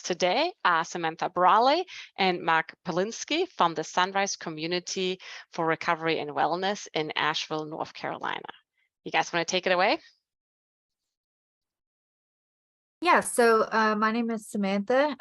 Today are Samantha Brawley and Mark Palinski from the Sunrise Community for Recovery and Wellness in Asheville, North Carolina. You guys want to take it away? Yeah, so my name is Samantha,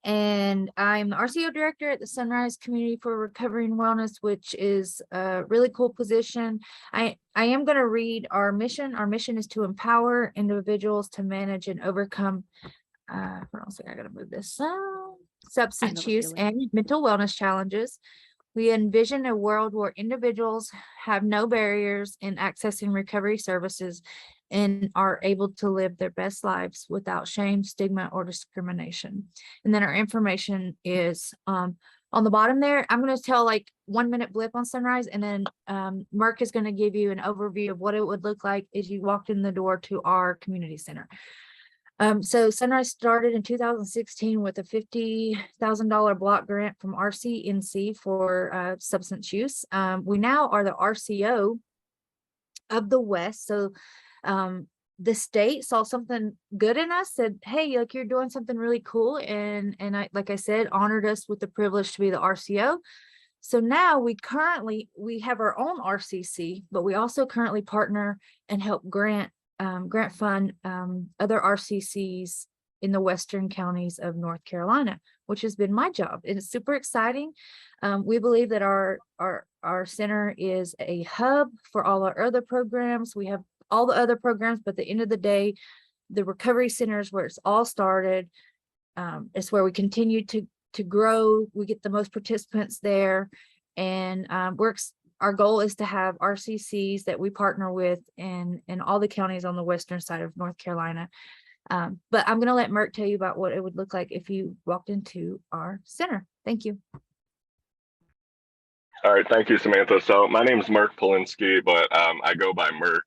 and I'm the RCO director at the Sunrise Community for Recovery and Wellness, which is a really cool position. I am going to read our mission. Our mission is to empower individuals to manage and overcome, hold on a second, I got to move this, substance use and mental wellness challenges. We envision a world where individuals have no barriers in accessing recovery services and are able to live their best lives without shame, stigma, or discrimination. And then our information is on the bottom there. I'm going to tell like 1 minute blip on Sunrise, and then Mark is going to give you an overview of what it would look like as you walked in the door to our community center. So Sunrise started in 2016 with a $50,000 block grant from RCNC for substance use. We now are the RCO of the West. So the state saw something good in us, said, hey, like you're doing something really cool. And I, like I said, honored us with the privilege to be the RCO. So now we have our own RCC, but we also currently partner and help grant fund other RCCs in the western counties of North Carolina, which has been my job. It is super exciting. We believe that our center is a hub for all our other programs. We have all the other programs, but at the end of the day, the recovery center is where it's all started. It's where we continue to grow. We get the most participants there, and our goal is to have RCCs that we partner with in all the counties on the western side of North Carolina. But I'm going to let Mert tell you about what it would look like if you walked into our center. Thank you. All right, thank you, Samantha. So my name is Mark Palinski, but I go by Merk,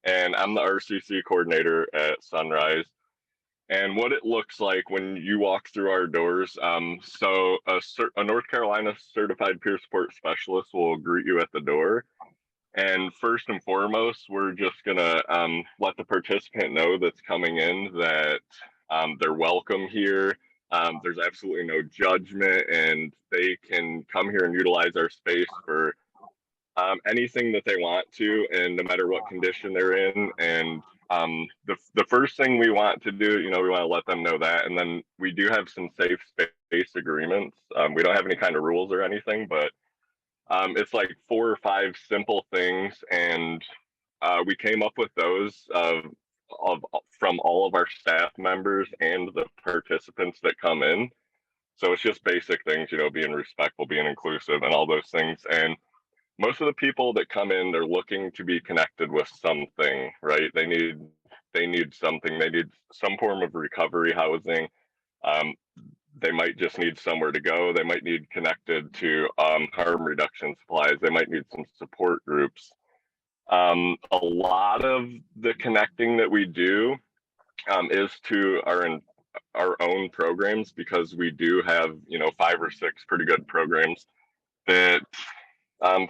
and I'm the RCC coordinator at Sunrise. And what it looks like when you walk through our doors, so a North Carolina certified peer support specialist will greet you at the door. And first and foremost, we're just gonna let the participant know that's coming in that they're welcome here. There's absolutely no judgment, and they can come here and utilize our space for anything that they want to, and no matter what condition they're in. And the first thing we want to do, we want to let them know that, and then we do have some safe space agreements. We don't have any kind of rules or anything, but it's like 4 or 5 simple things, and we came up with those from all of our staff members and the participants that come in. So it's just basic things, being respectful, being inclusive, and all those things. And most of the people that come in, they're looking to be connected with something, right? They need something. They need some form of recovery housing. They might just need somewhere to go. They might need connected to harm reduction supplies. They might need some support groups. A lot of the connecting that we do is to our own programs, because we do have 5 or 6 pretty good programs that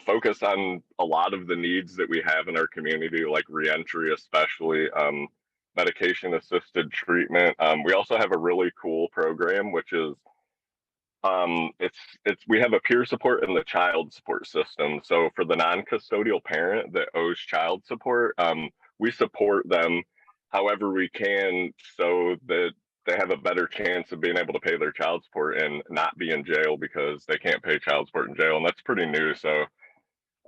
focus on a lot of the needs that we have in our community, like reentry, especially medication assisted treatment. We also have a really cool program, which is we have a peer support and the child support system. So for the non-custodial parent that owes child support, we support them however we can so that they have a better chance of being able to pay their child support and not be in jail because they can't pay child support in jail. And that's pretty new.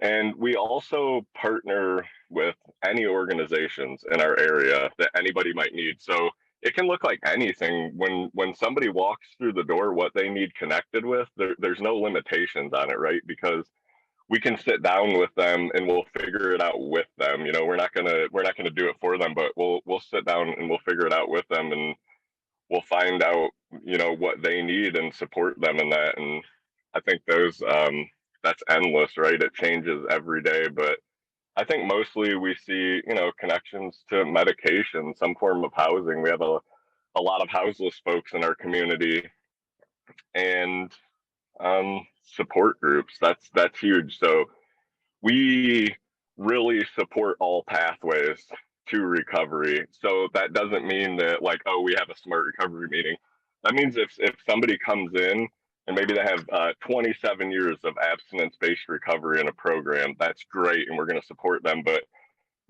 And we also partner with any organizations in our area that anybody might need. So it can look like anything. When somebody walks through the door, what they need connected with, there's no limitations on it, right? Because we can sit down with them and we'll figure it out with them. We're not gonna do it for them, but we'll sit down and we'll figure it out with them, and we'll find out what they need and support them in that. And I think that's endless, right? It changes every day, but I think mostly we see connections to medication, some form of housing. We have a lot of houseless folks in our community, and support groups. That's huge. So we really support all pathways to recovery. So that doesn't mean that we have a smart recovery meeting. That means if somebody comes in and maybe they have 27 years of abstinence-based recovery in a program, that's great, and we're going to support them. But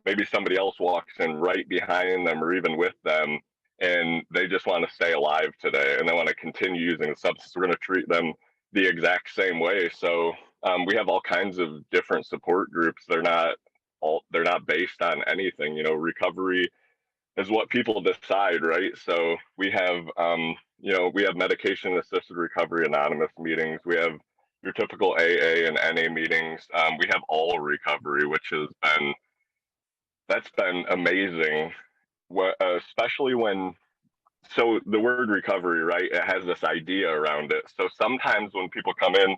maybe somebody else walks in right behind them or even with them, and they just want to stay alive today and they want to continue using the substance. We're going to treat them the exact same way. So we have all kinds of different support groups. They're not based on anything. You know, recovery is what people decide, right? So we have we have medication assisted recovery anonymous meetings. We have your typical AA and NA meetings. We have all recovery, which has been that's been amazing. Especially when so the word recovery, right? It has this idea around it. So sometimes when people come in,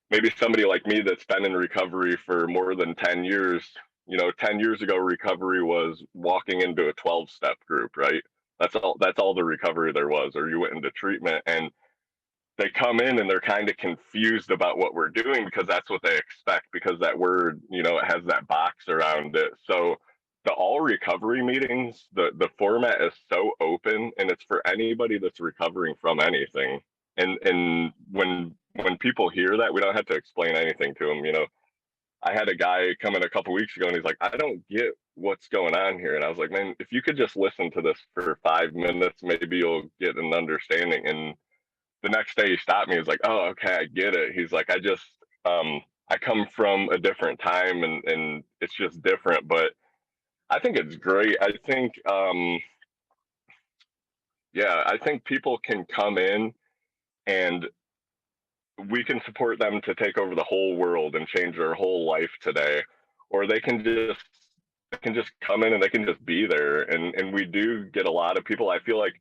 maybe somebody like me that's been in recovery for more than 10 years, 10 years ago, recovery was walking into a 12-step group, right? That's all the recovery there was, or you went into treatment and they come in and they're kind of confused about what we're doing because that's what they expect, because that word, it has that box around it. So the all recovery meetings, the format is so open and it's for anybody that's recovering from anything. And when people hear that, we don't have to explain anything to them. I had a guy come in a couple weeks ago and he's like, I don't get what's going on here. And I was like, man, if you could just listen to this for 5 minutes, maybe you'll get an understanding. And the next day he stopped me. He was like, oh, okay, I get it. He's like, I come from a different time and it's just different, but I think it's great. I think people can come in and we can support them to take over the whole world and change their whole life today, or they can just come in and they can just be there. And we do get a lot of people. I feel like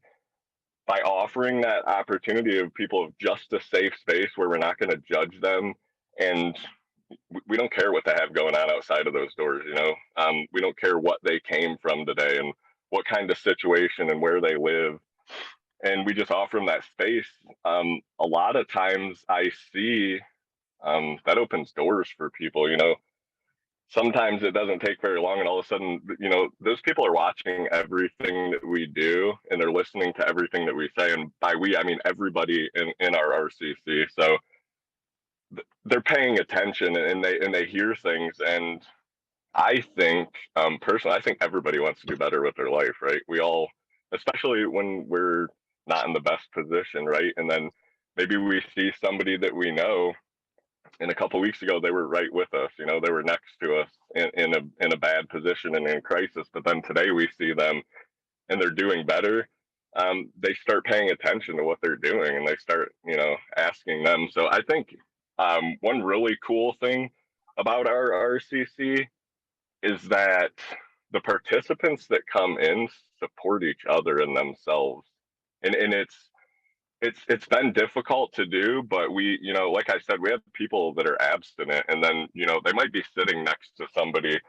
by offering that opportunity of people of just a safe space where we're not going to judge them, and we don't care what they have going on outside of those doors. We don't care what they came from today and what kind of situation and where they live, and we just offer them that space. A lot of times I see that opens doors for people. Sometimes it doesn't take very long and all of a sudden, those people are watching everything that we do and they're listening to everything that we say. And by we, I mean everybody in our RCC. So they're paying attention and they hear things. And I think, personally, I think everybody wants to do better with their life, right? We all, especially when we're not in the best position, right? And then maybe we see somebody that we know, and a couple of weeks ago they were right with us, they were next to us in a bad position and in crisis, but then today we see them and they're doing better. They start paying attention to what they're doing and they start asking them. So I think one really cool thing about our RCC is that the participants that come in support each other and themselves, and it's been difficult to do, but we, like I said, we have people that are abstinent, and then, they might be sitting next to somebody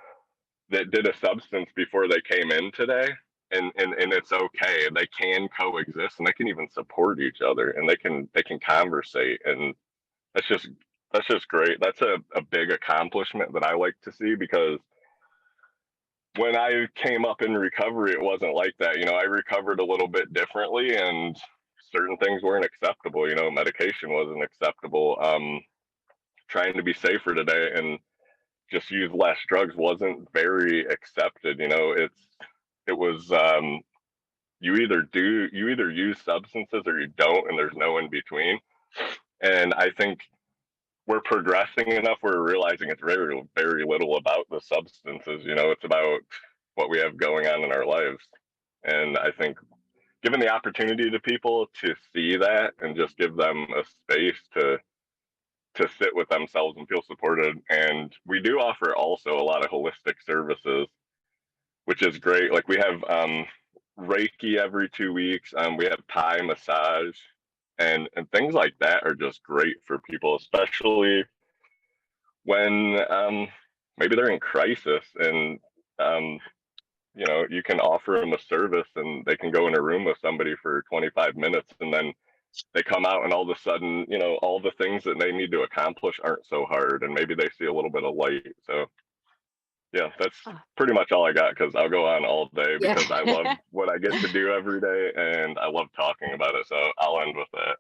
that did a substance before they came in today, and it's okay. They can coexist, and they can even support each other, and they can conversate, and that's just great. That's a big accomplishment that I like to see, because when I came up in recovery, it wasn't like that. I recovered a little bit differently, and certain things weren't acceptable. Medication wasn't acceptable. Trying to be safer today and just use less drugs wasn't very accepted. It was you either use substances or you don't, and there's no in between. And I think we're progressing enough, we're realizing it's very, very little about the substances. It's about what we have going on in our lives. And I think giving the opportunity to people to see that and just give them a space to sit with themselves and feel supported. And we do offer also a lot of holistic services, which is great. Like we have Reiki every 2 weeks. We have Thai massage, and things like that are just great for people, especially when maybe they're in crisis, and you can offer them a service and they can go in a room with somebody for 25 minutes, and then they come out and all of a sudden, all the things that they need to accomplish aren't so hard, and maybe they see a little bit of light. So Yeah, that's Oh. pretty much all I got because I'll go on all day Yeah. because I love what I get to do every day and I love talking about it. So I'll end with that.